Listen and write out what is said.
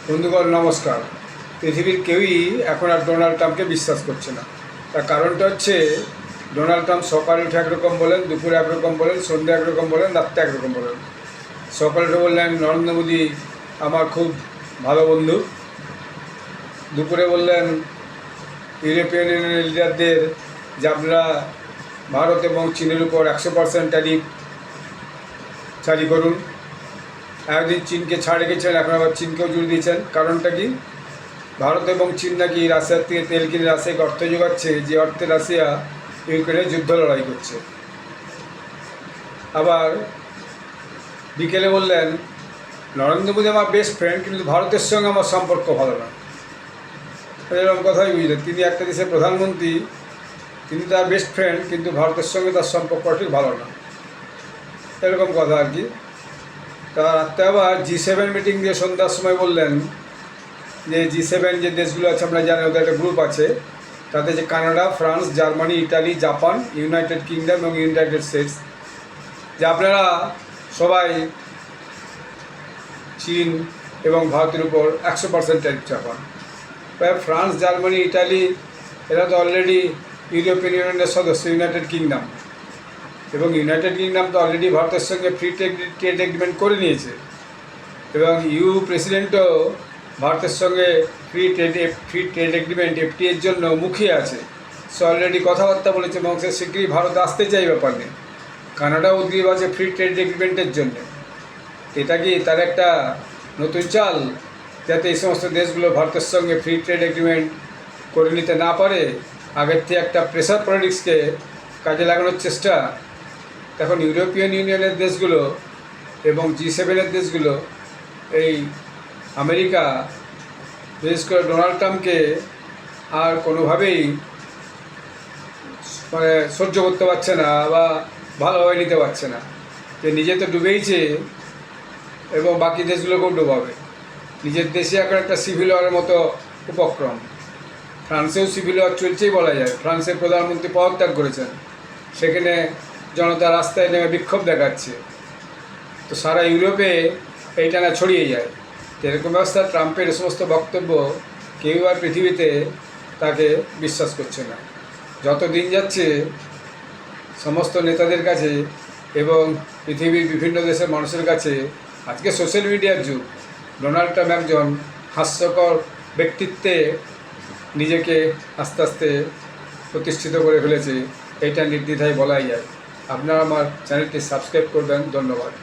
বন্ধুগণ নমস্কার। পৃথিবীর কেউই এখন আর ডোনাল্ড ট্রাম্পকে বিশ্বাস করছে না। তার কারণটা হচ্ছে ডোনাল্ড ট্রাম্প সকালে উঠে একরকম বলেন, দুপুরে একরকম বলেন, সন্ধ্যা একরকম বলেন, রাত্রে একরকম বলেন। সকালে উঠে বললেন নরেন্দ্র মোদী আমার খুব ভালো বন্ধু, দুপুরে বললেন ইউরোপিয়ান ইউনিয়নের লিডারদের যে আপনারা ভারত এবং চীনের উপর 100% ট্যারিফ জারি করুন। একদিন চীনকে ছাড় রেখেছেন, এখন আবার চীনকেও জুড়ে দিয়েছেন। কারণটা কি? ভারত এবং চীন নাকি রাশিয়ার থেকে তেল কিনে রাশিয়াকে অর্থ যোগাচ্ছে, যে অর্থে রাশিয়া ইউক্রেনে যুদ্ধ লড়াই করছে। আবার বিকেলে বললেন নরেন্দ্র মোদী আমার বেস্ট ফ্রেন্ড, কিন্তু ভারতের সঙ্গে আমার সম্পর্ক ভালো না। এরকম কথাই বুঝলেন, তিনি একটা দেশের প্রধানমন্ত্রী, তিনি তার বেস্ট ফ্রেন্ড, কিন্তু ভারতের সঙ্গে তার সম্পর্ক ঠিক ভালো না, এরকম কথা আর কি। তা রাত্রে আবার G7 মিটিং দিয়ে সন্ধ্যার সময় বললেন যে G7 যে দেশগুলো আছে আমরা জানি, ওদের একটা গ্রুপ আছে, তাতে যে Canada, France, Germany, Italy, Japan, United kingdom এবং ইউনাইটেড স্টেটস, যে আপনারা সবাই চীন এবং ভারতের উপর 100% ট্যারিফ চাপান। ফ্রান্স, জার্মানি, ইটালি এরা তো অলরেডি ইউরোপিয়ান ইউনিয়নের সদস্য, ইউনাইটেড কিংডম, এবং ইউনাইটেড কিংডম তো অলরেডি ভারতের সঙ্গে ফ্রি ট্রেড এগ্রিমেন্ট করে নিয়েছে, এবং ইউ প্রেসিডেন্টও ভারতের সঙ্গে ফ্রি ট্রেড এগ্রিমেন্ট FTA এর জন্য মুখিয়ে আছে। সে অলরেডি কথাবার্তা বলেছে এবং সে শীঘ্রই ভারত আসতে চাই ব্যাপার নেই। কানাডা উদ্গ্রীব আছে ফ্রি ট্রেড এগ্রিমেন্টের জন্য। এটা কি তার একটা নতুন চাল, যাতে এই সমস্ত দেশগুলো ভারতের সঙ্গে ফ্রি ট্রেড এগ্রিমেন্ট করে নিতে না পারে? আগের থেকে একটা প্রেসার পলিটিক্সকে কাজে লাগানোর চেষ্টা। এখন ইউরোপিয়ান ইউনিয়নের দেশগুলো এবং G7 দেশগুলো, এই আমেরিকা বিশেষ করে ডোনাল্ড ট্রাম্পকে আর কোনোভাবেই সহ্য করতে পারছে না বা ভালোভাবে নিতে পারছে না। যে নিজে তো ডুবেইছে এবং বাকি দেশগুলোকেও ডুবাবে। নিজের দেশে এখন একটা সিভিল ওয়ারের মতো উপক্রম। ফ্রান্সেও সিভিল ওয়ার চলছেই বলা যায়। ফ্রান্সের প্রধানমন্ত্রী পদত্যাগ করেছেন, সেখানে জনতা রাস্তায় নেমে বিক্ষোভ দেখাচ্ছে। তো সারা ইউরোপে এইটা না ছড়িয়ে যায়। এরকম ব্যবস্থা ট্রাম্পের সমস্ত বক্তব্য কেউ আর পৃথিবীতে তাকে বিশ্বাস করছে না। যত দিন যাচ্ছে সমস্ত নেতাদের কাছে এবং পৃথিবীর বিভিন্ন দেশের মানুষের কাছে আজকে সোশ্যাল মিডিয়ার যুগ। ডোনাল্ড ট্রাম্প একজন হাস্যকর ব্যক্তিত্বে নিজেকে আস্তে আস্তে প্রতিষ্ঠিত করে ফেলেছে, এইটা নির্দ্বিধায় বলাই যায়। আপনারা আমার চ্যানেলটি সাবস্ক্রাইব করবেন। ধন্যবাদ।